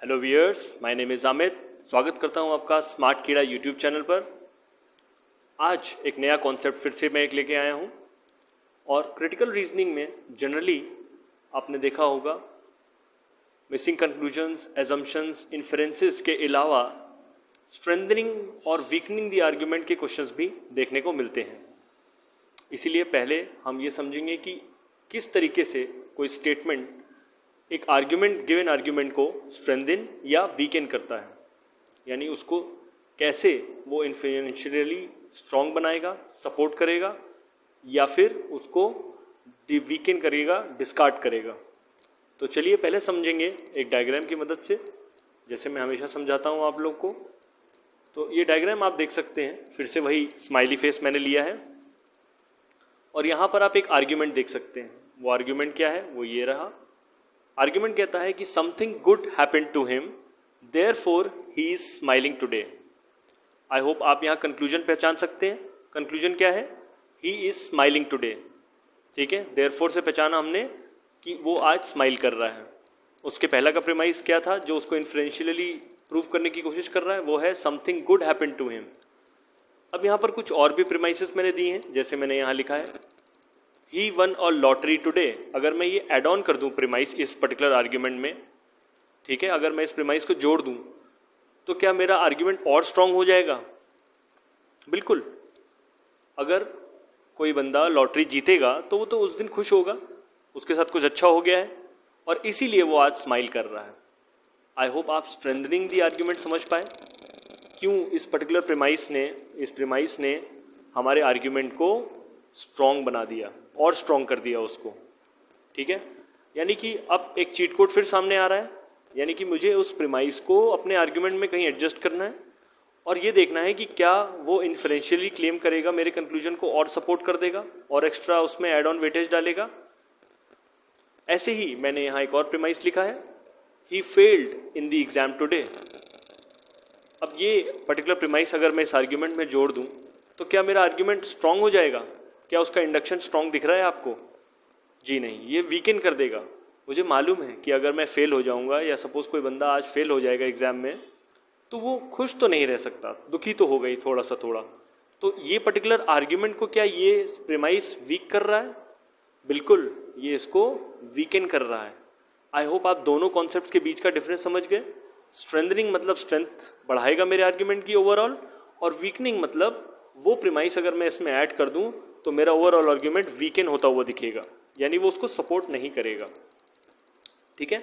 Hello viewers, my name is Amit. स्वागत करता हूं आपका स्मार्ट कीड़ा यूट्यूब चैनल पर। आज एक नया कॉन्सेप्ट फिर से मैं एक लेके आया हूं और क्रिटिकल रीजनिंग में जनरली आपने देखा होगा मिसिंग कंक्लूजन्स, एजम्पशंस, इन्फरेंसेस के अलावा स्ट्रेंथनिंग और वीकनिंग द आर्ग्यूमेंट के क्वेश्चंस भी देखने को मिलते हैं। इसीलिए पहले हम ये समझेंगे कि किस तरीके से कोई स्टेटमेंट एक आर्ग्यूमेंट गिवन आर्ग्यूमेंट को स्ट्रेंथन या वीकन करता है, यानी उसको कैसे वो इन्फ्लुएंशियली स्ट्रॉन्ग बनाएगा, सपोर्ट करेगा या फिर उसको वीकन करेगा, डिस्कार्ड करेगा। तो चलिए पहले समझेंगे एक डायग्राम की मदद से, जैसे मैं हमेशा समझाता हूँ आप लोग को। तो ये डायग्राम आप देख सकते हैं, फिर से वही स्माइली फेस मैंने लिया है और यहाँ पर आप एक आर्ग्यूमेंट देख सकते हैं। वो आर्ग्यूमेंट क्या है? वो ये रहा। आर्ग्यूमेंट कहता है कि something good happened to him, therefore he is smiling today. I hope आप यहाँ कंक्लूजन पहचान सकते हैं। कंक्लूजन क्या है? He is smiling today. ठीक है, देयरफॉर से पहचाना हमने कि वो आज स्माइल कर रहा है। उसके पहला का प्रीमाइस क्या था जो उसको इन्फ्लुएंशियली प्रूव करने की कोशिश कर रहा है? वो है something good happened to him. अब यहाँ पर कुछ और भी प्रीमाइसेस मैंने दिए हैं, जैसे मैंने यहाँ लिखा है ही वन अ लॉटरी टुडे। अगर मैं ये एड ऑन कर दूं प्रीमाइस इस पर्टिकुलर आर्ग्यूमेंट में, ठीक है, अगर मैं इस प्रीमाइस को जोड़ दूं तो क्या मेरा आर्ग्यूमेंट और स्ट्रांग हो जाएगा? बिल्कुल। अगर कोई बंदा लॉटरी जीतेगा तो वो तो उस दिन खुश होगा, उसके साथ कुछ अच्छा हो गया है और इसीलिए वो आज स्माइल कर रहा है। आई होप आप स्ट्रेंथनिंग दी आर्ग्यूमेंट समझ पाए, क्यों इस पर्टिकुलर प्रीमाइस ने हमारे आर्ग्यूमेंट को स्ट्रॉन्ग बना दिया और स्ट्रॉन्ग कर दिया उसको। ठीक है, यानी कि अब एक चीट कोड फिर सामने आ रहा है, यानी कि मुझे उस प्रीमाइस को अपने आर्ग्यूमेंट में कहीं एडजस्ट करना है और ये देखना है कि क्या वो इन्फ्लुएंशियली क्लेम करेगा, मेरे कंक्लूजन को और सपोर्ट कर देगा और एक्स्ट्रा उसमें एड ऑन वेटेज डालेगा। ऐसे ही मैंने यहाँ एक और प्रीमाइस लिखा है, he failed in the exam today. अब ये पर्टिकुलर प्रीमाइस अगर मैं इस आर्ग्यूमेंट में जोड़ दूं तो क्या मेरा आर्ग्यूमेंट स्ट्रॉन्ग हो जाएगा? क्या उसका इंडक्शन स्ट्रॉन्ग दिख रहा है आपको? जी नहीं, ये वीकन कर देगा। मुझे मालूम है कि अगर मैं फेल हो जाऊंगा या सपोज कोई बंदा आज फेल हो जाएगा एग्जाम में, तो वो खुश तो नहीं रह सकता, दुखी तो हो गई थोड़ा सा थोड़ा। तो ये पर्टिकुलर आर्ग्यूमेंट को क्या ये प्रीमाइस वीक कर रहा है? बिल्कुल, ये इसको वीकन कर रहा है। आई होप आप दोनों कॉन्सेप्ट के बीच का डिफरेंस समझ गए। स्ट्रेंथनिंग मतलब स्ट्रेंथ बढ़ाएगा मेरे आर्ग्यूमेंट की ओवरऑल, और वीकनिंग मतलब वो प्रीमाइस अगर मैं इसमें ऐड कर दूं तो मेरा ओवरऑल आर्ग्यूमेंट वीकन होता हुआ दिखेगा, यानी वो उसको सपोर्ट नहीं करेगा। ठीक है,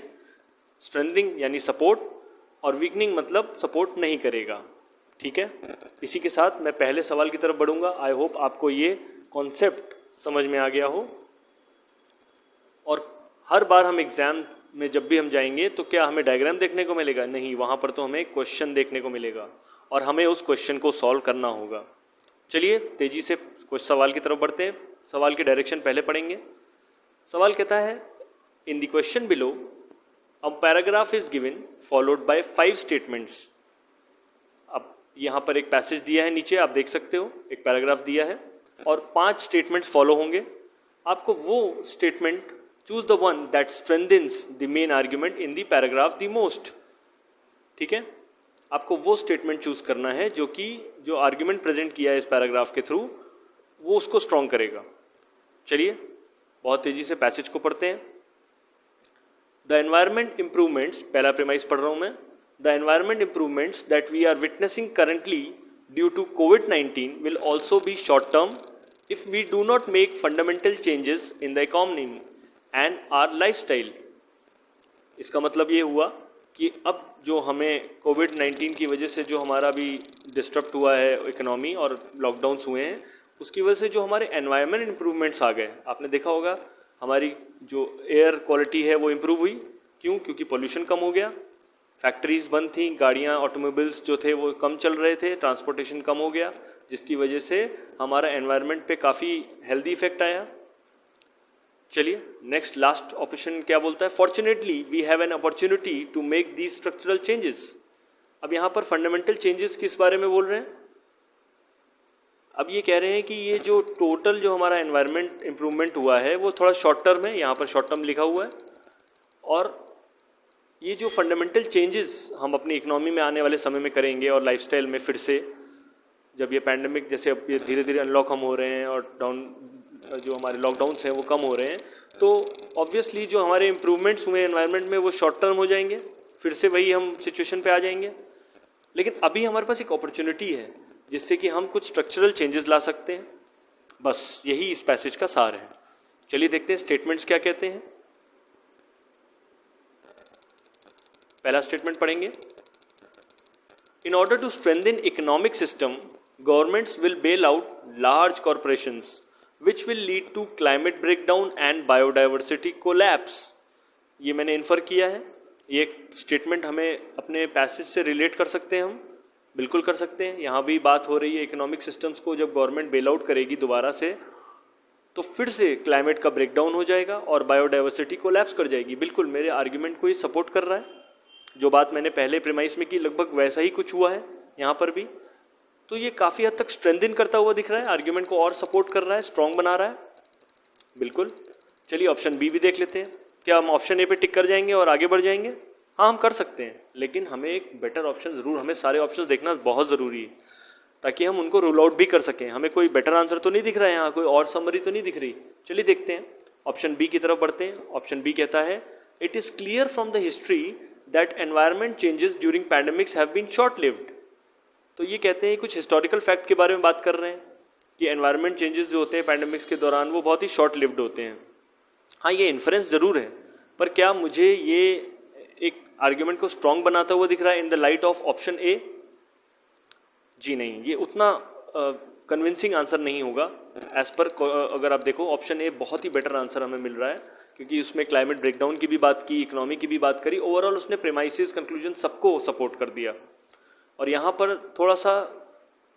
स्ट्रेंथनिंग यानी सपोर्ट और वीकनिंग मतलब सपोर्ट नहीं करेगा। ठीक है, इसी के साथ मैं पहले सवाल की तरफ बढ़ूंगा। आई होप आपको ये कॉन्सेप्ट समझ में आ गया हो। और हर बार हम एग्जाम में जब भी हम जाएंगे तो क्या हमें डायग्राम देखने को मिलेगा? नहीं, वहां पर तो हमें क्वेश्चन देखने को मिलेगा और हमें उस क्वेश्चन को सॉल्व करना होगा। चलिए तेजी से कुछ सवाल की तरफ बढ़ते हैं। सवाल के डायरेक्शन पहले पढ़ेंगे। सवाल कहता है, in the question below a paragraph is given followed by 5 statements. अब यहाँ पर एक पैसेज दिया है, नीचे आप देख सकते हो एक पैराग्राफ दिया है और 5 स्टेटमेंट्स फॉलो होंगे। आपको वो statement choose the one that strengthens the main argument in the paragraph the most. ठीक है, आपको वो स्टेटमेंट चूज करना है जो आर्ग्यूमेंट प्रेजेंट किया है इस पैराग्राफ के थ्रू, वो उसको स्ट्रॉन्ग करेगा। चलिए बहुत तेजी से पैसेज को पढ़ते हैं। द एनवायरमेंट इंप्रूवमेंट्स, पहला प्रीमाइस पढ़ रहा हूं मैं। The environment improvements that we are witnessing currently due to कोविड-19 will also be short term if we do not make fundamental changes in the economy and our lifestyle. इसका मतलब ये हुआ कि अब जो हमें कोविड-19 की वजह से जो हमारा भी डिस्टर्ब हुआ है इकोनॉमी और लॉकडाउन्स हुए हैं, उसकी वजह से जो हमारे एनवायरनमेंट इंप्रूवमेंट्स आ गए। आपने देखा होगा हमारी जो एयर क्वालिटी है वो इम्प्रूव हुई। क्यों? क्योंकि पोल्यूशन कम हो गया, फैक्ट्रीज बंद थी, गाड़ियाँ ऑटोमोबाइल्स जो थे वो कम चल रहे थे, ट्रांसपोर्टेशन कम हो गया, जिसकी वजह से हमारा एनवायरनमेंट पे काफ़ी हेल्दी इफेक्ट आया। चलिए नेक्स्ट लास्ट ऑप्शन क्या बोलता है, fortunately we have an opportunity to make these structural changes. अब यहाँ पर फंडामेंटल चेंजेस किस बारे में बोल रहे हैं? अब ये कह रहे हैं कि ये जो टोटल जो हमारा एनवायरनमेंट इंप्रूवमेंट हुआ है वो थोड़ा शॉर्ट टर्म है, यहाँ पर शॉर्ट टर्म लिखा हुआ है, और ये जो फंडामेंटल चेंजेस हम अपनी इकोनॉमी में आने वाले समय में करेंगे और लाइफस्टाइल में फिर से, जब ये पैंडमिक जैसे अब ये धीरे धीरे अनलॉक हम हो रहे हैं और जो हमारे लॉकडाउन्स हैं वो कम हो रहे हैं, तो ऑब्वियसली जो हमारे इम्प्रूवमेंट्स हुए एनवायरनमेंट में वो शॉर्ट टर्म हो जाएंगे, फिर से वही हम सिचुएशन पे आ जाएंगे। लेकिन अभी हमारे पास एक अपॉर्चुनिटी है जिससे कि हम कुछ स्ट्रक्चरल चेंजेस ला सकते हैं। बस यही इस पैसेज का सार है। चलिए देखते हैं स्टेटमेंट्स क्या कहते हैं। पहला स्टेटमेंट पढ़ेंगे। In order to strengthen economic system, governments will bail out large corporations which will lead to climate breakdown and biodiversity collapse। ये मैंने इन्फर किया है। ये एक स्टेटमेंट हमें अपने पैसेज से रिलेट कर सकते हैं, हम बिल्कुल कर सकते हैं। यहाँ भी बात हो रही है इकोनॉमिक सिस्टम्स को जब गवर्नमेंट बेल आउट करेगी दोबारा से, तो फिर से क्लाइमेट का ब्रेकडाउन हो जाएगा और बायोडाइवर्सिटी कोलैप्स कर जाएगी। बिल्कुल मेरे आर्ग्यूमेंट को ये सपोर्ट कर रहा है। जो बात मैंने पहले प्रीमाइस में की लगभग वैसा ही कुछ हुआ है यहाँ पर भी। तो ये काफ़ी हद तक स्ट्रेंथन करता हुआ दिख रहा है, आर्ग्यूमेंट को और सपोर्ट कर रहा है, स्ट्रॉन्ग बना रहा है। बिल्कुल। चलिए ऑप्शन बी भी देख लेते हैं। क्या हम ऑप्शन ए पे टिक कर जाएंगे और आगे बढ़ जाएंगे? हाँ, हम कर सकते हैं, लेकिन हमें एक बेटर ऑप्शन ज़रूर, हमें सारे ऑप्शंस देखना बहुत ज़रूरी है ताकि हम उनको रूल आउट भी कर सकें। हमें कोई बेटर आंसर तो नहीं दिख रहा है यहाँ, कोई और समरी तो नहीं दिख रही। चलिए देखते हैं, ऑप्शन बी की तरफ बढ़ते हैं। ऑप्शन बी कहता है it is clear from the history that environment changes during pandemics have been short lived. तो ये कहते हैं कुछ हिस्टोरिकल फैक्ट के बारे में बात कर रहे हैं कि एनवायरनमेंट चेंजेस जो होते हैं पैंडेमिक्स के दौरान वो बहुत ही शॉर्ट लिव्ड होते हैं। हाँ, ये इन्फ्रेंस ज़रूर है, पर क्या मुझे ये एक आर्ग्यूमेंट को स्ट्रॉन्ग बनाता हुआ दिख रहा है in the light of option A? जी नहीं, ये उतना कन्विंसिंग आंसर नहीं होगा एज पर। अगर आप देखो ऑप्शन ए बहुत ही बेटर आंसर हमें मिल रहा है, क्योंकि उसमें क्लाइमेट ब्रेकडाउन की भी बात की, इकोनॉमी की भी बात करी, ओवरऑल उसने प्रेमाइसिस कंक्लूजन सबको सपोर्ट कर दिया। और यहाँ पर थोड़ा सा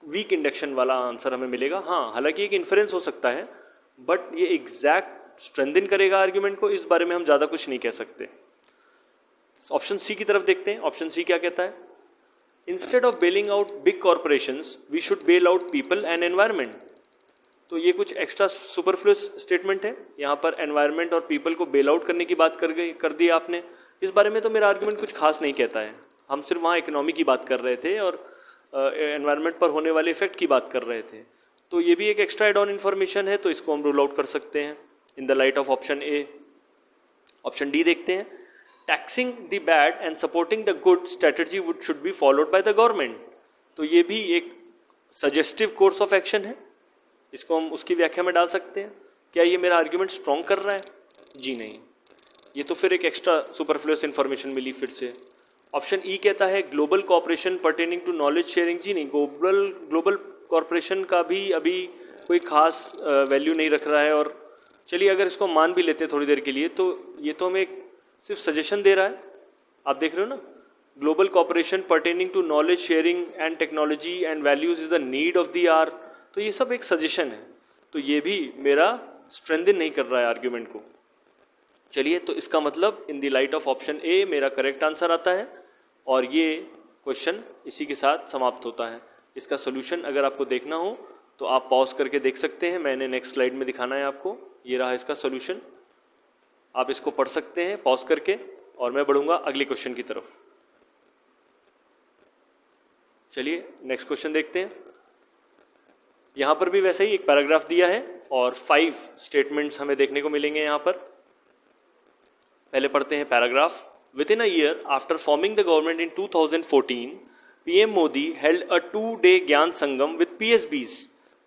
वीक इंडक्शन वाला आंसर हमें मिलेगा। हाँ, हालांकि एक इन्फ्रेंस हो सकता है, बट ये एग्जैक्ट स्ट्रेंथन करेगा आर्ग्यूमेंट को, इस बारे में हम ज़्यादा कुछ नहीं कह सकते। ऑप्शन सी की तरफ देखते हैं। ऑप्शन सी क्या कहता है? Instead of bailing out big corporations we should bail out people and environment. तो ये कुछ एक्स्ट्रा सुपरफ्लुअस स्टेटमेंट है। यहाँ पर एनवायरनमेंट और पीपल को बेल आउट करने की बात कर दी आपने। इस बारे में तो मेरा आर्ग्यूमेंट कुछ खास नहीं कहता है। हम सिर्फ वहाँ इकोनॉमी की बात कर रहे थे और एनवायरनमेंट पर होने वाले इफेक्ट की बात कर रहे थे। तो ये भी एक एक्स्ट्रा एड ऑन इन्फॉर्मेशन है, तो इसको हम रूल आउट कर सकते हैं in the light of option A. Option D देखते हैं। Taxing the bad and supporting the good strategy would should be followed by the government. तो ये भी एक सजेस्टिव कोर्स ऑफ एक्शन है, इसको हम उसकी व्याख्या में डाल सकते हैं। क्या ये मेरा आर्ग्यूमेंट स्ट्रॉन्ग कर रहा है? जी नहीं, ये तो फिर एक एक्स्ट्रा सुपरफ्लुअस इन्फॉर्मेशन मिली फिर से। ऑप्शन ई कहता है global corporation pertaining to knowledge sharing. जी नहीं, ग्लोबल कॉर्पोरेशन का भी अभी कोई खास वैल्यू नहीं रख रहा है। और चलिए अगर इसको मान भी लेते हैं थोड़ी देर के लिए, तो ये तो हमें सिर्फ सजेशन दे रहा है। आप देख रहे हो ना, global corporation pertaining to knowledge sharing and technology and values is the need of the hour. तो ये सब एक सजेशन है, तो ये भी मेरा स्ट्रेंथन नहीं कर रहा है आर्ग्यूमेंट को। चलिए, तो इसका मतलब इन द लाइट ऑफ ऑप्शन ए मेरा करेक्ट आंसर आता है और ये क्वेश्चन इसी के साथ समाप्त होता है। इसका सोल्यूशन अगर आपको देखना हो तो आप पॉज करके देख सकते हैं, मैंने नेक्स्ट स्लाइड में दिखाना है आपको। ये रहा इसका सोल्यूशन, आप इसको पढ़ सकते हैं पॉज करके, और मैं बढ़ूंगा अगले क्वेश्चन की तरफ। चलिए नेक्स्ट क्वेश्चन देखते हैं। यहाँ पर भी वैसे ही एक पैराग्राफ दिया है और 5 स्टेटमेंट्स हमें देखने को मिलेंगे यहाँ पर। पहले पढ़ते हैं paragraph. Within a year after forming the government in 2014, PM Modi held a 2-day ज्ञान संगम with PSBs।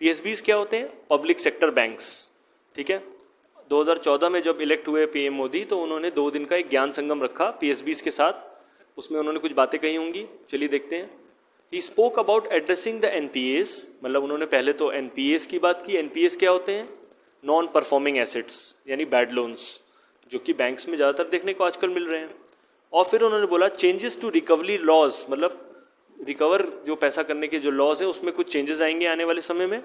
PSBs क्या होते हैं? Public sector banks. ठीक है, 2014 में जब इलेक्ट हुए PM मोदी, तो उन्होंने 2 दिन का एक ज्ञान संगम रखा PSBs के साथ। उसमें उन्होंने कुछ बातें कही होंगी, चलिए देखते हैं। He spoke about addressing the NPAs, मतलब उन्होंने पहले तो NPAs की बात की। NPAs क्या होते हैं? नॉन परफॉर्मिंग एसेट्स, यानी बैड लोन्स, जो कि बैंक्स में ज़्यादातर देखने को आजकल मिल रहे हैं। और फिर उन्होंने बोला चेंजेस टू रिकवरी लॉज, मतलब रिकवर जो पैसा करने के जो लॉज हैं उसमें कुछ चेंजेस आएंगे आने वाले समय में।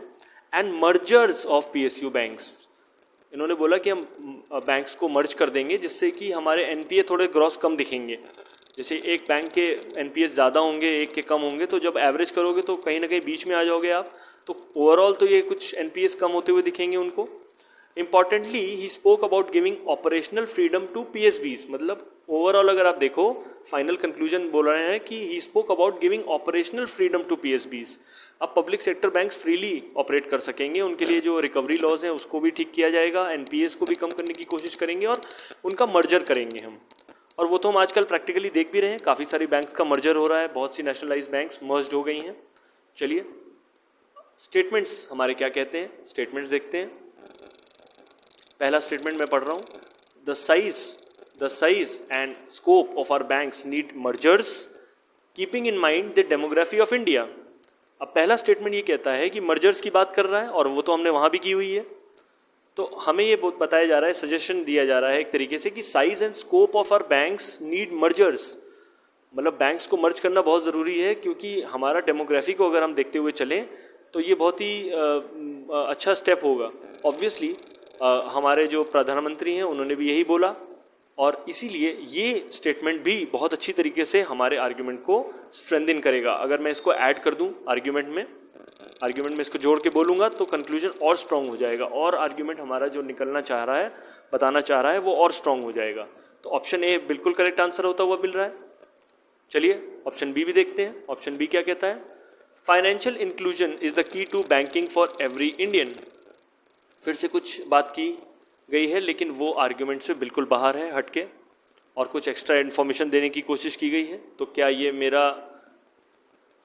And mergers of PSU banks, इन्होंने बोला कि हम बैंक्स को मर्ज कर देंगे जिससे कि हमारे NPA थोड़े ग्रॉस कम दिखेंगे। जैसे एक बैंक के NPA ज़्यादा होंगे, एक के कम होंगे, तो जब एवरेज करोगे तो कहीं ना कहीं बीच में आ जाओगे आप, तो ओवरऑल तो ये कुछ NPAs कम होते हुए दिखेंगे उनको। Importantly he spoke about giving operational freedom to PSBs, मतलब ओवरऑल अगर आप देखो फाइनल कंक्लूजन बोल रहे हैं कि he spoke about giving operational freedom to PSBs. अब public sector banks freely operate कर सकेंगे, उनके लिए जो रिकवरी लॉज हैं उसको भी ठीक किया जाएगा, एनपीएस को भी कम करने की कोशिश करेंगे और उनका मर्जर करेंगे हम। और वो तो हम आजकल प्रैक्टिकली देख भी रहे हैं, काफ़ी सारी बैंक्स का मर्जर हो रहा है, बहुत सी नेशनलाइज बैंक्स मर्ज्ड हो गई हैं। चलिए स्टेटमेंट्स हमारे क्या कहते हैं, स्टेटमेंट्स देखते हैं। पहला स्टेटमेंट मैं पढ़ रहा हूँ, the size and scope of our banks need mergers keeping in mind the demography of India. अब पहला स्टेटमेंट ये कहता है कि मर्जर्स की बात कर रहा है और वो तो हमने वहाँ भी की हुई है, तो हमें ये बताया जा रहा है, सजेशन दिया जा रहा है एक तरीके से कि size and scope of our banks need mergers, मतलब बैंक्स को मर्ज करना बहुत ज़रूरी है, क्योंकि हमारा डेमोग्राफी को अगर हम देखते हुए चलें तो ये बहुत ही अच्छा स्टेप होगा। ऑब्वियसली हमारे जो प्रधानमंत्री हैं उन्होंने भी यही बोला, और इसीलिए ये स्टेटमेंट भी बहुत अच्छी तरीके से हमारे आर्ग्यूमेंट को स्ट्रेंथन करेगा। अगर मैं इसको ऐड कर दूं आर्ग्यूमेंट में इसको जोड़ के बोलूँगा तो कंक्लूजन और स्ट्रांग हो जाएगा, और आर्ग्यूमेंट हमारा जो निकलना चाह रहा है, बताना चाह रहा है, वो और स्ट्रांग हो जाएगा। तो ऑप्शन ए बिल्कुल करेक्ट आंसर होता हुआ मिल रहा है। चलिए ऑप्शन बी भी देखते हैं। ऑप्शन बी क्या कहता है, financial inclusion is the key to banking for every Indian. फिर से कुछ बात की गई है लेकिन वो आर्ग्यूमेंट से बिल्कुल बाहर है, हटके, और कुछ एक्स्ट्रा इन्फॉर्मेशन देने की कोशिश की गई है। तो क्या ये मेरा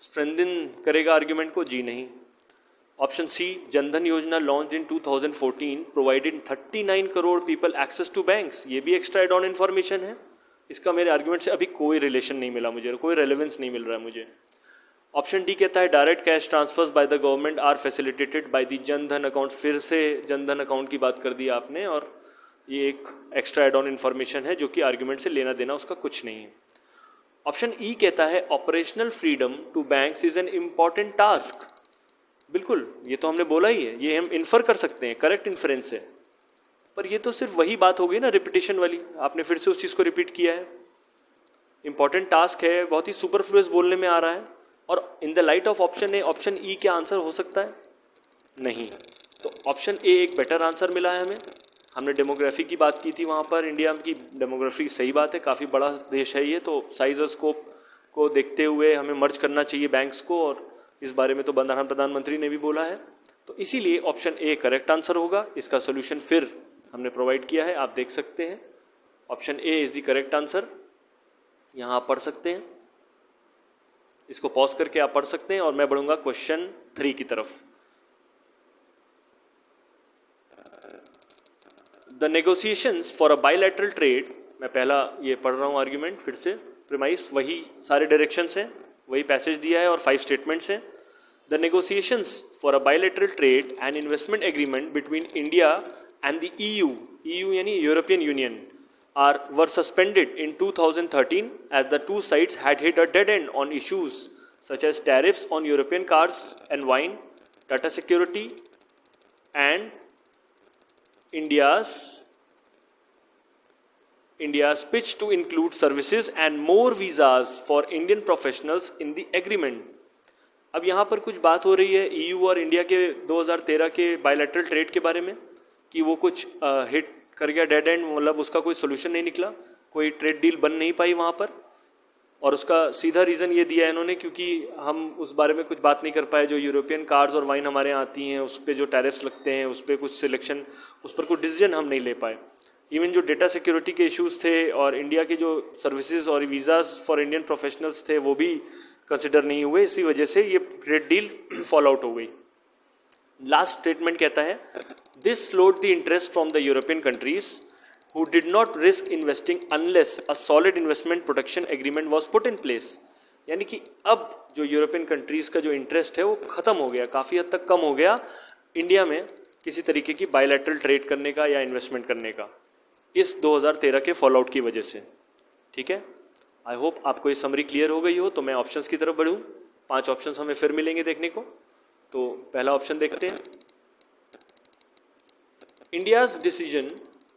स्ट्रेंथन करेगा आर्ग्यूमेंट को? जी नहीं। Option C, Jandhan Yojana launch in 2014 provided 39 crore people access to banks, ये भी एक्स्ट्रा एड ऑन इन्फॉर्मेशन है। इसका मेरे आर्ग्यूमेंट से अभी कोई रिलेशन नहीं मिला मुझे, कोई रेलेवेंस नहीं मिल रहा है मुझे। ऑप्शन डी कहता है direct cash transfers by the government are facilitated by the Jandhan account. फिर से जनधन अकाउंट की बात कर दी आपने, और ये एक एक्स्ट्रा एड ऑन इन्फॉर्मेशन है जो कि आर्ग्यूमेंट से लेना देना उसका कुछ नहीं है। ऑप्शन ई कहता है operational freedom to banks is an important task. बिल्कुल, ये तो हमने बोला ही है, ये हम इन्फर कर सकते हैं, करेक्ट इन्फरेंस है। पर ये तो सिर्फ वही बात हो गई ना, रिपीटेशन वाली, आपने फिर से उस चीज़ को रिपीट किया है। इंपॉर्टेंट टास्क है, बहुत ही सुपरफ्लुअस बोलने में आ रहा है, और इन the light of option A, option E क्या आंसर हो सकता है? नहीं। तो ऑप्शन ए एक बेटर आंसर मिला है हमें। हमने डेमोग्राफी की बात की थी वहाँ पर, इंडिया की डेमोग्राफी सही बात है, काफ़ी बड़ा देश है ये, तो साइज और स्कोप को देखते हुए हमें मर्ज करना चाहिए बैंक्स को, और इस बारे में तो प्रधानमंत्री ने भी बोला है। तो इसीलिए ऑप्शन ए करेक्ट आंसर होगा। इसका सोल्यूशन फिर हमने प्रोवाइड किया है, आप देख सकते हैं। Option A is the correct answer. यहाँ आप पढ़ सकते हैं, इसको पॉज करके आप पढ़ सकते हैं, और मैं बढ़ूंगा क्वेश्चन 3 की तरफ। The negotiations for a bilateral trade, मैं पहला ये पढ़ रहा हूँ आर्ग्यूमेंट फिर से, प्रीमाइस वही सारे डायरेक्शंस हैं, वही पैसेज दिया है और 5 स्टेटमेंट्स हैं। The negotiations for a bilateral trade and investment agreement between India and the EU यानी European union were suspended in 2013 as the two sides had hit a dead end on issues such as tariffs on European cars and wine, data security, and India's pitch to include services and more visas for Indian professionals in the agreement. अब यहाँ पर कुछ बात हो रही है EU और India के 2013 के बायलैटरल ट्रेड के बारे में, कि वो कुछ हिट कर गया डेड एंड, मतलब उसका कोई सोल्यूशन नहीं निकला, कोई ट्रेड डील बन नहीं पाई वहाँ पर। और उसका सीधा रीज़न ये दिया है इन्होंने, क्योंकि हम उस बारे में कुछ बात नहीं कर पाए, जो यूरोपियन कार्स और वाइन हमारे यहाँ आती हैं उस पर जो टैरिफ्स लगते हैं, उस पर कुछ सिलेक्शन, उस पर कोई डिसीजन हम नहीं ले पाए। इवन जो डेटा सिक्योरिटी के इश्यूज़ थे और इंडिया के जो सर्विसेज और वीज़ाज फॉर इंडियन प्रोफेशनल्स थे वो भी कंसिडर नहीं हुए, इसी वजह से ये ट्रेड डील फॉल आउट हो गई। लास्ट स्टेटमेंट कहता है this slowed the interest from the European countries who did not risk investing unless a solid investment protection agreement was put in place। यानी कि अब जो यूरोपियन कंट्रीज़ का जो इंटरेस्ट है वो ख़त्म हो गया, काफ़ी हद तक कम हो गया इंडिया में किसी तरीके की बायलैटरल ट्रेड करने का या इन्वेस्टमेंट करने का, इस 2013 के फॉल आउट की वजह से। ठीक है, आई होप आपको ये समरी क्लियर हो गई हो। तो मैं ऑप्शंस की तरफ बढ़ूँ, 5 ऑप्शंस हमें फिर मिलेंगे देखने को। तो पहला ऑप्शन देखते हैं, India's decision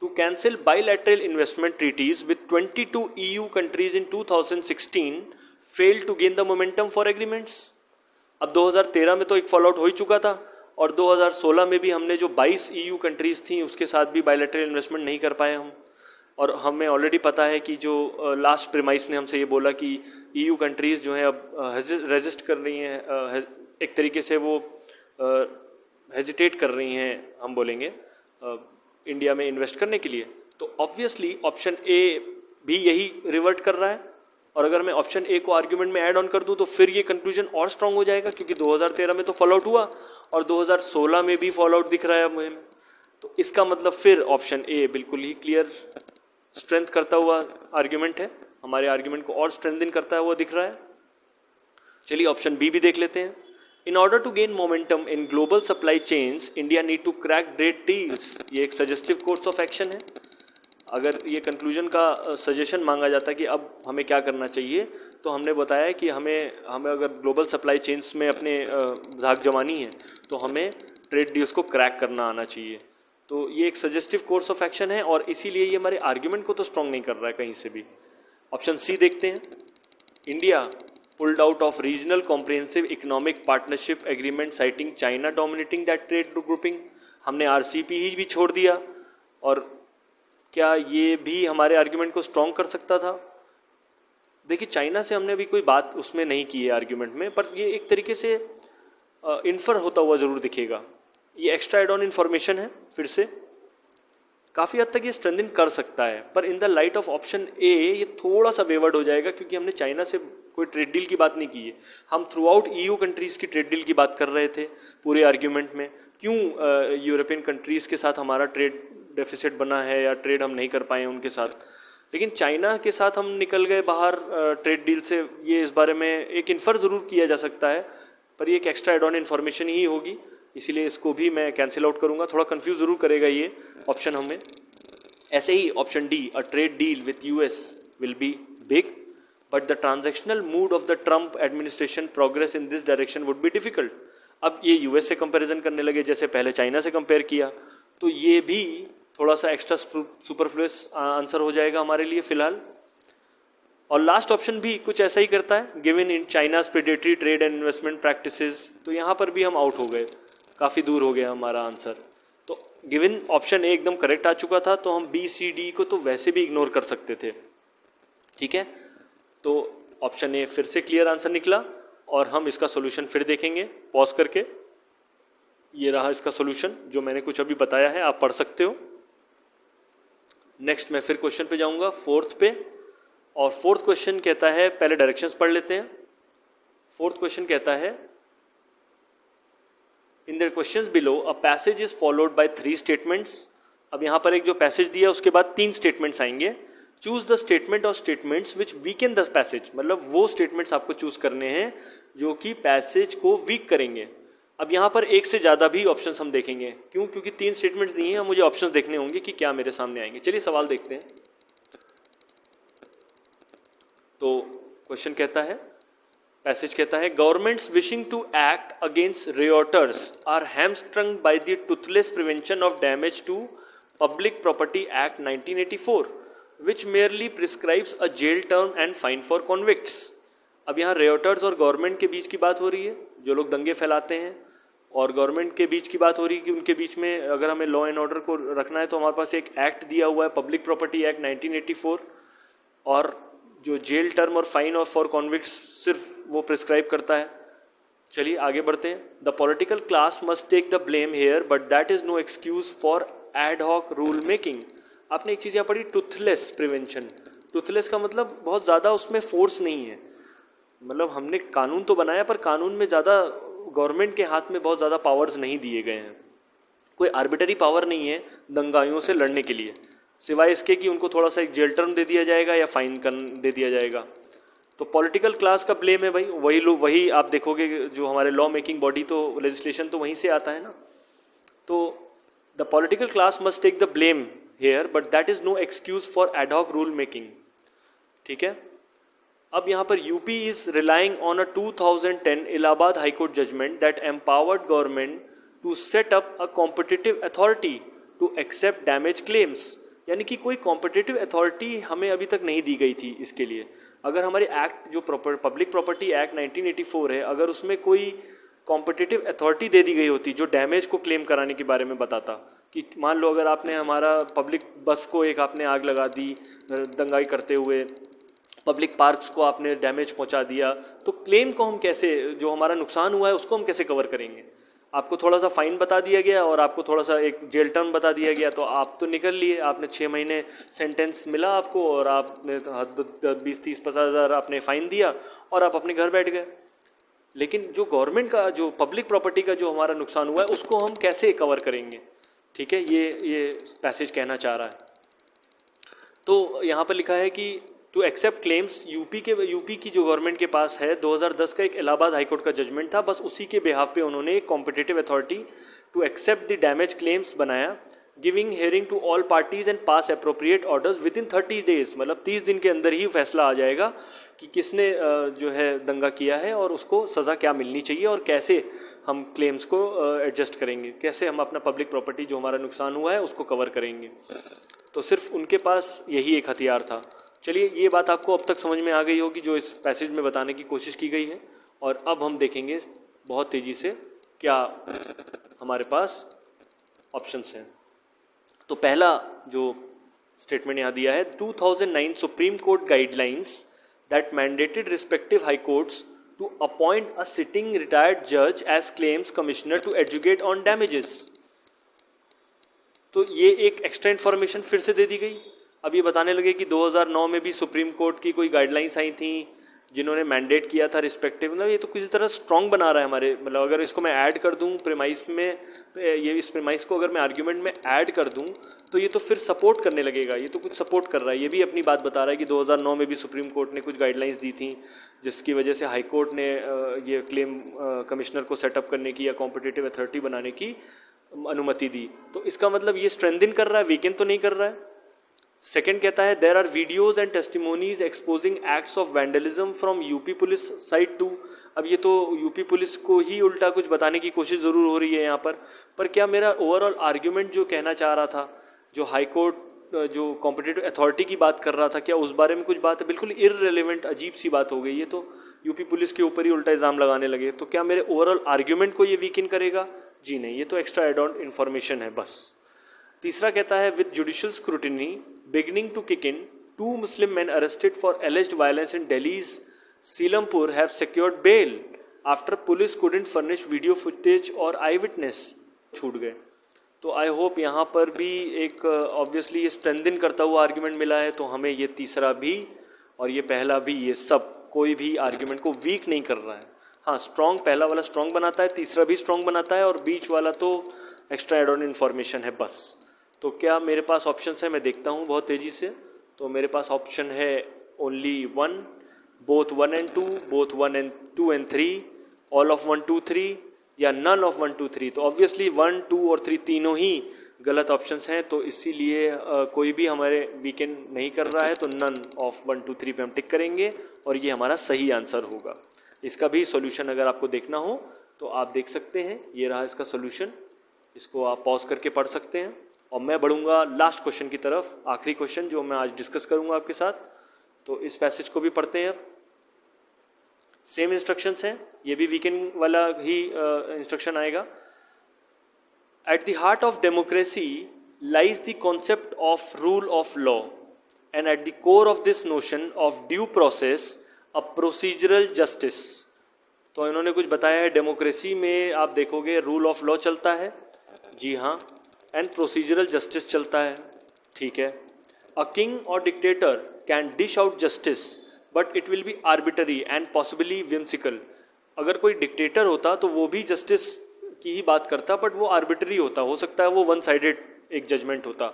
to cancel bilateral investment treaties with 22 EU countries in 2016 failed to gain the momentum for agreements। अब 2013 में तो एक फॉल आउट हो ही चुका था, और 2016 में भी हमने जो 22 EU कंट्रीज़ थी उसके साथ भी बायलैटरल इन्वेस्टमेंट नहीं कर पाए हम। और हमें ऑलरेडी पता है कि जो लास्ट प्रीमाइस ने हमसे ये बोला कि EU कंट्रीज़ जो हैं अब रेजिस्ट कर रही हैं, एक तरीके से वो हेजिटेट कर रही हैं, हम बोलेंगे इंडिया में इन्वेस्ट करने के लिए। तो ऑब्वियसली ऑप्शन ए भी यही रिवर्ट कर रहा है, और अगर मैं ऑप्शन ए को आर्ग्यूमेंट में ऐड ऑन कर दूं तो फिर ये कंक्लूजन और स्ट्रांग हो जाएगा, क्योंकि 2013 में तो फॉल आउट हुआ और 2016 में भी फॉल आउट दिख रहा है मुझे। तो इसका मतलब फिर ऑप्शन ए बिल्कुल ही क्लियर स्ट्रेंथ करता हुआ आर्ग्यूमेंट है, हमारे आर्ग्यूमेंट को और स्ट्रेंथन करता हुआ दिख रहा है। चलिए ऑप्शन बी भी देख लेते हैं। In order to gain momentum in global supply chains India need to crack trade deals. ये एक सजेस्टिव कोर्स ऑफ एक्शन है। अगर ये कंक्लूजन का सजेशन मांगा जाता है कि अब हमें क्या करना चाहिए, तो हमने बताया कि हमें अगर ग्लोबल सप्लाई चेन्स में अपने धाक जमानी है तो हमें ट्रेड डील्स को क्रैक करना आना चाहिए। तो ये एक सजेस्टिव कोर्स ऑफ एक्शन है, और इसीलिए ये हमारे आर्ग्यूमेंट को तो स्ट्रॉन्ग नहीं कर रहा है कहीं से भी। ऑप्शन सी देखते हैं। India pulled out of regional comprehensive economic partnership agreement citing China dominating that trade grouping. हमने RCEP भी छोड़ दिया, और क्या ये भी हमारे आर्ग्यूमेंट को स्ट्रॉन्ग कर सकता था? देखिए, चाइना से हमने अभी कोई बात उसमें नहीं की है आर्ग्यूमेंट में, पर ये एक तरीके से इन्फर होता हुआ ज़रूर दिखेगा। ये एक्स्ट्रा एड ऑन इन्फॉर्मेशन है, फिर से काफ़ी हद तक ये स्ट्रेंथन कर सकता है, पर इन द लाइट ऑफ ऑप्शन ए ये थोड़ा सा वेवर्ड हो जाएगा, क्योंकि हमने चाइना से कोई ट्रेड डील की बात नहीं की है। हम थ्रू आउट EU कंट्रीज़ की ट्रेड डील की बात कर रहे थे पूरे आर्ग्यूमेंट में। क्यों यूरोपियन कंट्रीज़ के साथ हमारा ट्रेड डेफिसिट बना है या ट्रेड हम नहीं कर पाए उनके साथ, लेकिन चाइना के साथ हम निकल गए बाहर ट्रेड डील से, ये इस बारे में एक इन्फर ज़रूर किया जा सकता है, पर ये एक एक्स्ट्रा एड ऑन इन्फॉर्मेशन ही होगी, इसीलिए इसको भी मैं कैंसिल आउट करूंगा। थोड़ा कंफ्यूज ज़रूर करेगा ये ऑप्शन हमें। ऐसे ही option D, a trade deal with US will be big but the transactional mood of the Trump administration progress in this direction would be difficult. अब ये US से कंपैरिजन करने लगे, जैसे पहले चाइना से कंपेयर किया, तो ये भी थोड़ा सा एक्स्ट्रा सुपरफ्लुअस आंसर हो जाएगा हमारे लिए फिलहाल। और लास्ट ऑप्शन भी कुछ ऐसा ही करता है, given in China's predatory trade and investment practices. तो यहाँ पर भी हम आउट हो गए, काफ़ी दूर हो गया हमारा आंसर। तो गिवन ऑप्शन ए एकदम करेक्ट आ चुका था, तो हम B, C, D को तो वैसे भी इग्नोर कर सकते थे। ठीक है, तो ऑप्शन ए फिर से क्लियर आंसर निकला, और हम इसका सोल्यूशन फिर देखेंगे पॉज करके। ये रहा इसका सोल्यूशन, जो मैंने कुछ अभी बताया है, आप पढ़ सकते हो। नेक्स्ट मैं फिर क्वेश्चन पे जाऊंगा, फोर्थ पे, और फोर्थ क्वेश्चन कहता है, पहले डायरेक्शंस पढ़ लेते हैं। फोर्थ क्वेश्चन कहता है, in the questions below a passage is followed by 3 statements. अब यहाँ पर एक जो पैसेज दिया उसके बाद 3 स्टेटमेंट्स आएंगे। चूज द स्टेटमेंट और statements which weaken the passage, मतलब वो स्टेटमेंट्स आपको चूज करने हैं जो कि पैसेज को वीक करेंगे। अब यहाँ पर एक से ज़्यादा भी ऑप्शंस हम देखेंगे, क्यों? क्योंकि 3 स्टेटमेंट्स दिए हैं, मुझे ऑप्शंस देखने होंगे कि क्या मेरे सामने आएंगे। चलिए सवाल देखते हैं। तो क्वेश्चन कहता है, पैसेज कहता है, governments wishing to act against rioters are hamstrung by the toothless prevention of damage to public property act 1984 which merely prescribes a jail term and fine for convicts. अब यहाँ रियोटर्स और गवर्नमेंट के बीच की बात हो रही है, जो लोग दंगे फैलाते हैं, और गवर्नमेंट के बीच की बात हो रही है कि उनके बीच में अगर हमें लॉ एंड ऑर्डर को रखना है तो हमारे पास एक एक्ट दिया हुआ है, पब्लिक प्रॉपर्टी एक्ट 1984, और जो जेल टर्म और फाइन ऑफ फॉर कॉन्विक्ट्स सिर्फ वो प्रिस्क्राइब करता है। चलिए आगे बढ़ते हैं। The political class must take the blame here but that is no excuse for ad hoc rule making. आपने एक चीज़ यहाँ पढ़ी, टूथलेस प्रिवेंशन। टूथलेस का मतलब बहुत ज़्यादा उसमें फोर्स नहीं है, मतलब हमने कानून तो बनाया पर कानून में ज़्यादा गवर्नमेंट के हाथ में बहुत ज़्यादा पावर्स नहीं दिए गए हैं, कोई आर्बिटरी पावर नहीं है दंगाइयों से लड़ने के लिए, सिवाय इसके कि उनको थोड़ा सा एक जेल टर्म दे दिया जाएगा या फाइन दे दिया जाएगा। तो पॉलिटिकल क्लास का ब्लेम है भाई, वही लोग, वही आप देखोगे जो हमारे लॉ मेकिंग बॉडी, तो लेजिस्लेशन तो वहीं से आता है ना। तो the political class must take the blame here but that is no excuse for ad hoc rule making. ठीक है, अब यहाँ पर UP is relying on a 2010 Allahabad high court judgment that empowered government to set up a competitive authority to accept damage claims. यानी कि कोई competitive authority हमें अभी तक नहीं दी गई थी इसके लिए। अगर हमारी एक्ट जो पब्लिक प्रॉपर्टी एक्ट 1984 है, अगर उसमें कोई कॉम्पिटिटिव अथॉरिटी दे दी गई होती जो डैमेज को क्लेम कराने के बारे में बताता कि मान लो अगर आपने हमारा पब्लिक बस को एक आपने आग लगा दी दंगाई करते हुए, पब्लिक पार्क्स को आपने डैमेज पहुंचा दिया, तो क्लेम को हम कैसे, जो हमारा नुकसान हुआ है उसको हम कैसे कवर करेंगे? आपको थोड़ा सा फाइन बता दिया गया और आपको थोड़ा सा एक जेल टर्म बता दिया गया, तो आप तो निकल लिए, आपने 6 महीने सेंटेंस मिला आपको और आपने 20-30-50 हज़ार आपने फाइन दिया और आप अपने घर बैठ गए। लेकिन जो गवर्नमेंट का, जो पब्लिक प्रॉपर्टी का जो हमारा नुकसान हुआ है उसको हम कैसे कवर करेंगे? ठीक है, ये पैसेज कहना चाह रहा है। तो यहाँ पर लिखा है कि टू एक्सेप्ट क्लेम्स, यूपी की जो गवर्नमेंट के पास है 2010 का एक इलाहाबाद हाईकोर्ट का जजमेंट था, बस उसी के बिहाफ पे उन्होंने एक competitive authority to accept the damage claims बनाया, giving hearing to all parties and pass appropriate orders within 30 days, मतलब 30 दिन के अंदर ही फैसला आ जाएगा कि किसने जो है दंगा किया है और उसको सज़ा क्या मिलनी चाहिए और कैसे हम क्लेम्स को एडजस्ट करेंगे, कैसे हम अपना पब्लिक प्रॉपर्टी जो हमारा नुकसान हुआ है उसको कवर करेंगे। तो सिर्फ उनके पास यही एक हथियार था। चलिए, ये बात आपको अब तक समझ में आ गई होगी जो इस पैसेज में बताने की कोशिश की गई है। और अब हम देखेंगे बहुत तेज़ी से क्या हमारे पास ऑप्शंस हैं। तो पहला जो स्टेटमेंट यहाँ दिया है, 2009 Supreme Court guidelines that mandated respective high courts to appoint a sitting retired जज as claims commissioner to educate on damages. तो ये एक एक्स्ट्रा इन्फॉर्मेशन फिर से दे दी गई। अब ये बताने लगे कि 2009 में भी सुप्रीम कोर्ट की कोई गाइडलाइंस आई थी जिन्होंने मैंडेट किया था रिस्पेक्टिव, मतलब ये तो किसी तरह स्ट्रॉन्ग बना रहा है हमारे, मतलब अगर इसको मैं ऐड कर दूं प्रेमाइस में, तो ये इस प्रेमाइस को अगर मैं आर्ग्यूमेंट में ऐड कर दूं तो ये तो फिर सपोर्ट करने लगेगा, ये तो कुछ सपोर्ट कर रहा है। ये भी अपनी बात बता रहा है कि 2009 में भी सुप्रीम कोर्ट ने कुछ गाइडलाइंस दी थी जिसकी वजह से हाई कोर्ट ने ये क्लेम कमिश्नर को सेटअप करने की या कॉम्पिटिटिव अथॉरिटी बनाने की अनुमति दी। तो इसका मतलब ये स्ट्रेंथन कर रहा है, वीकेन तो नहीं कर रहा है। सेकेंड कहता है, there are videos and testimonies exposing acts of vandalism from UP police side too. अब ये तो यूपी पुलिस को ही उल्टा कुछ बताने की कोशिश ज़रूर हो रही है यहाँ पर क्या मेरा ओवरऑल आर्ग्यूमेंट जो कहना चाह रहा था, जो हाई कोर्ट जो कॉम्पिटिटिव अथॉरिटी की बात कर रहा था, क्या उस बारे में कुछ बात है? बिल्कुल इररिलेवेंट, अजीब सी बात हो गई। ये तो यूपी पुलिस के ऊपर ही उल्टा इल्ज़ाम लगाने लगे, तो क्या मेरे ओवरऑल आर्ग्यूमेंट को ये वीकन करेगा? जी नहीं, ये तो एक्स्ट्रा एड ऑन इन्फॉर्मेशन है बस। तीसरा कहता है, with judicial scrutiny beginning to kick in, 2 Muslim men arrested for alleged violence in Delhi's Seelampur have secured bail after police couldn't furnish video footage or eyewitness। छूट गए। तो I hope यहाँ पर भी एक ऑब्वियसली ये स्ट्रेंथन करता हुआ आर्ग्यूमेंट मिला है, तो हमें ये तीसरा भी और ये पहला भी, ये सब कोई भी आर्ग्यूमेंट को वीक नहीं कर रहा है। हाँ, स्ट्रॉन्ग, पहला वाला स्ट्रॉन्ग बनाता है, तीसरा भी स्ट्रॉन्ग बनाता है और बीच वाला तो एक्स्ट्रा एड ऑन इन्फॉर्मेशन है बस। तो क्या मेरे पास ऑप्शंस है, मैं देखता हूँ बहुत तेज़ी से। तो मेरे पास ऑप्शन है only 1, both 1 and 2, both 1 and 2 and 3, all of 1, 2, 3 या नन ऑफ 1, 2, 3। तो ऑब्वियसली 1, 2 और 3 तीनों ही गलत ऑप्शंस हैं, तो इसीलिए कोई भी हमारे वीकेंड नहीं कर रहा है, तो नन ऑफ 1, 2, 3 पे हम टिक करेंगे और ये हमारा सही आंसर होगा। इसका भी सॉल्यूशन अगर आपको देखना हो तो आप देख सकते हैं, ये रहा इसका सॉल्यूशन, इसको आप पॉज करके पढ़ सकते हैं। और मैं बढ़ूंगा लास्ट क्वेश्चन की तरफ, आखिरी क्वेश्चन जो मैं आज डिस्कस करूंगा आपके साथ। तो इस पैसेज को भी पढ़ते हैं। सेम इंस्ट्रक्शंस हैं, ये भी वीकेंड वाला ही इंस्ट्रक्शन आएगा। At the heart of democracy lies the concept of rule of law and at the core of this notion of due process a procedural justice. तो इन्होंने कुछ बताया है, डेमोक्रेसी में आप देखोगे रूल ऑफ लॉ चलता है, जी हाँ, एंड प्रोसीजरल जस्टिस चलता है, ठीक है। अ किंग और dictator can dish out justice but it will be arbitrary and possibly whimsical. अगर कोई डिक्टेटर होता तो वो भी जस्टिस की ही बात करता, बट वो आर्बिटरी होता, हो सकता है वो वन साइडेड एक जजमेंट होता।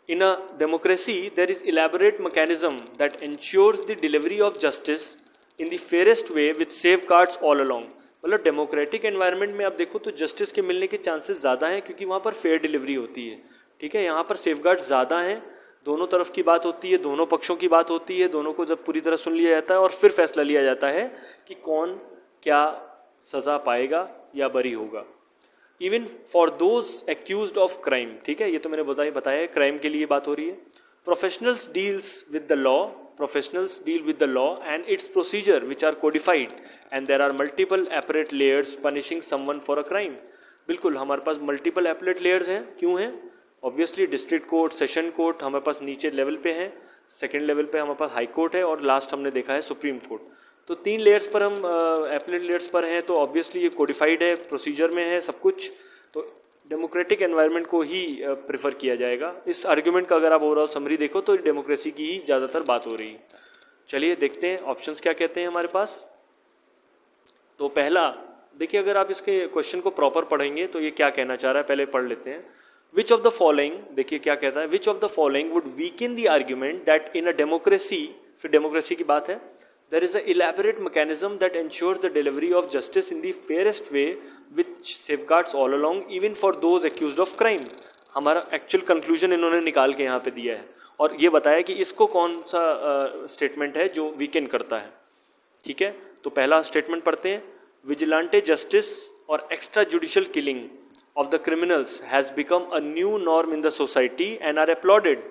In a democracy there is elaborate mechanism that ensures the delivery of justice in the fairest way with safeguards all along. मतलब डेमोक्रेटिक एनवायरनमेंट में आप देखो तो जस्टिस के मिलने के चांसेस ज़्यादा हैं, क्योंकि वहाँ पर फेयर डिलीवरी होती है, ठीक है। यहाँ पर सेफगार्ड ज़्यादा हैं, दोनों तरफ की बात होती है, दोनों पक्षों की बात होती है, दोनों को जब पूरी तरह सुन लिया जाता है और फिर फैसला लिया जाता है कि कौन क्या सज़ा पाएगा या बरी होगा। Even for those accused of crime, ठीक है, ये तो मैंने बताया है, क्राइम के लिए बात हो रही है। Professionals deals with the law, professionals deal with the law and its procedure which are codified and there are multiple apparent layers punishing someone for a crime। बिल्कुल हमारे पास मल्टीपल एपलेट लेयर्स हैं, क्यों हैं? Obviously district court, session court हमारे पास नीचे level पे हैं, second level पे हमारे पास हाई कोर्ट है और लास्ट हमने देखा है सुप्रीम कोर्ट। तो 3 लेयर्स पर हम एपलेट लेयर्स पर हैं, तो ऑब्वियसली ये कोडिफाइड है, प्रोसीजर में है सब कुछ, तो डेमोक्रेटिक एनवायरनमेंट को ही प्रेफर किया जाएगा। इस आर्ग्यूमेंट का अगर आप ओवरऑल समरी देखो तो डेमोक्रेसी की ही ज़्यादातर बात हो रही है। चलिए देखते हैं ऑप्शंस क्या कहते हैं हमारे पास। तो पहला देखिए, अगर आप इसके क्वेश्चन को प्रॉपर पढ़ेंगे तो ये क्या कहना चाह रहा है, पहले पढ़ लेते हैं। विच ऑफ द फॉलोइंग, देखिए क्या कहता है, which of the following would weaken the argument that in a democracy, फिर डेमोक्रेसी की बात है, there is a elaborate mechanism that ensures the delivery of justice in the fairest way which safeguards all along even for those accused of crime. हमारा actual conclusion इन्होंने निकाल के यहाँ पे दिया है और ये बताया कि इसको कौन सा स्टेटमेंट है जो वीकेन करता है। ठीक है, तो पहला स्टेटमेंट पढ़ते हैं। विजिलेंटे जस्टिस और extra judicial killing of the criminals has become a new norm in the society and are applauded।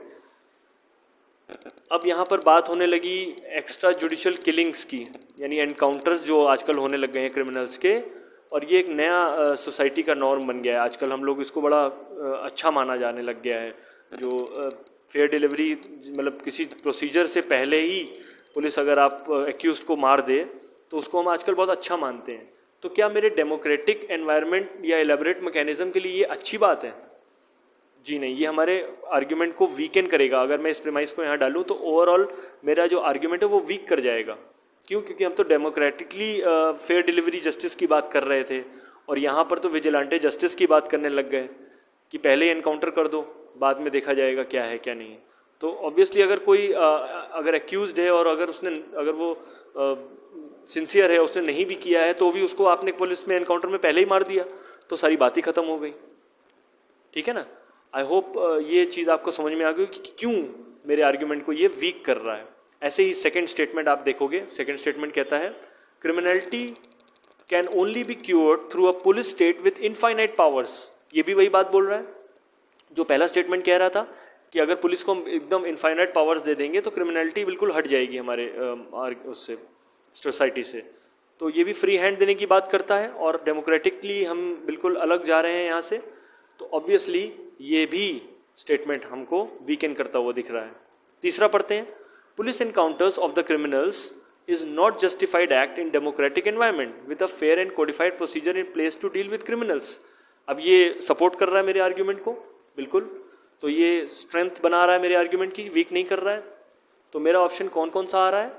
अब यहाँ पर बात होने लगी एक्स्ट्रा जुडिशियल किलिंग्स की, यानी एनकाउंटर्स जो आजकल होने लग गए हैं क्रिमिनल्स के, और ये एक नया सोसाइटी का नॉर्म बन गया है आजकल। हम लोग इसको बड़ा अच्छा माना जाने लग गया है, जो फेयर डिलीवरी, मतलब किसी प्रोसीजर से पहले ही पुलिस अगर आप एक्यूज को मार दे तो उसको हम आजकल बहुत अच्छा मानते हैं। तो क्या मेरे डेमोक्रेटिक एनवायरनमेंट या एलेबोरेट मैकेनिज्म के लिए ये अच्छी बात है? जी नहीं, ये हमारे आर्ग्यूमेंट को वीकन करेगा। अगर मैं इस प्रीमाइस को यहाँ डालूँ तो ओवरऑल मेरा जो आर्ग्यूमेंट है वो वीक कर जाएगा। क्यों? क्योंकि हम तो डेमोक्रेटिकली फेयर डिलीवरी जस्टिस की बात कर रहे थे और यहाँ पर तो विजिलेंटे जस्टिस की बात करने लग गए कि पहले ही एनकाउंटर कर दो, बाद में देखा जाएगा क्या है क्या नहीं है। तो ऑब्वियसली अगर कोई अगर एक्यूज्ड है और अगर वो सिंसियर है, उसने नहीं भी किया है, तो भी उसको आपने पुलिस में एनकाउंटर में पहले ही मार दिया, तो सारी बात ही खत्म हो गई। ठीक है ना? आई होप ये चीज़ आपको समझ में आ गई कि क्यों मेरे आर्ग्यूमेंट को ये वीक कर रहा है। ऐसे ही सेकंड स्टेटमेंट आप देखोगे, सेकंड स्टेटमेंट कहता है criminality can only be cured through a police state with infinite powers. ये भी वही बात बोल रहा है जो पहला स्टेटमेंट कह रहा था कि अगर पुलिस को हम एकदम इनफाइनाइट पावर्स दे देंगे तो क्रिमिनलिटी बिल्कुल हट जाएगी हमारे उससे, सोसाइटी से। तो ये भी फ्री हैंड देने की बात करता है और डेमोक्रेटिकली हम बिल्कुल अलग जा रहे हैं यहाँ से। तो ऑब्वियसली ये भी स्टेटमेंट हमको वीकेन करता हुआ दिख रहा है। तीसरा पढ़ते हैं। Police encounters of the criminals is not justified act in democratic environment with a fair and codified procedure in place to deal with criminals. अब ये सपोर्ट कर रहा है मेरे आर्ग्यूमेंट को बिल्कुल, तो ये स्ट्रेंथ बना रहा है मेरे आर्ग्यूमेंट की, वीक नहीं कर रहा है। तो मेरा ऑप्शन कौन कौन सा आ रहा है?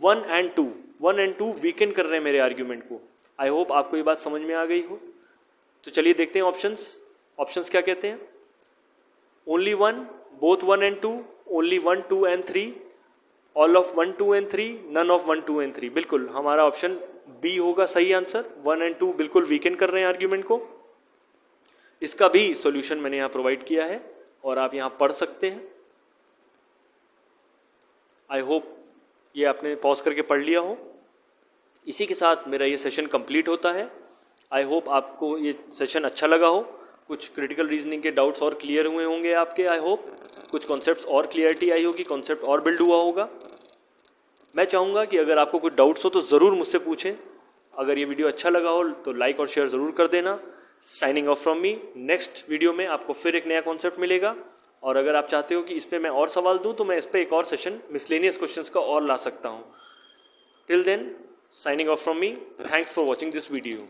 1 and 2, 1 and 2 वीकेंड कर रहे हैं मेरे आर्ग्यूमेंट को। आई होप आपको ये बात समझ में आ गई हो। तो चलिए देखते हैं ऑप्शंस क्या कहते हैं। Only 1, both 1 and 2, only 1, 2 and 3, all of 1, 2 and 3, none of 1, 2 and 3। बिल्कुल हमारा ऑप्शन बी होगा सही आंसर। 1 and 2 बिल्कुल वीकेंड कर रहे हैं आर्ग्यूमेंट को। इसका भी सॉल्यूशन मैंने यहाँ प्रोवाइड किया है और आप यहाँ पढ़ सकते हैं। आई होप ये आपने पॉज करके पढ़ लिया हो। इसी के साथ मेरा ये सेशन कंप्लीट होता है। आई होप आपको ये सेशन अच्छा लगा हो। कुछ क्रिटिकल रीजनिंग के डाउट्स और क्लियर हुए होंगे आपके। आई होप कुछ कॉन्सेप्ट्स और क्लियरिटी आई होगी, कॉन्सेप्ट और बिल्ड हुआ होगा। मैं चाहूँगा कि अगर आपको कुछ डाउट्स हो तो ज़रूर मुझसे पूछें। अगर ये वीडियो अच्छा लगा हो तो लाइक और शेयर ज़रूर कर देना। Signing off from me. Next video में आपको फिर एक नया कॉन्सेप्ट मिलेगा और अगर आप चाहते हो कि इस पर मैं और सवाल दूं तो मैं इस पर एक और सेशन मिसलेनियस क्वेश्चंस का और ला सकता हूं। Till then, signing off from me. Thanks for watching this video.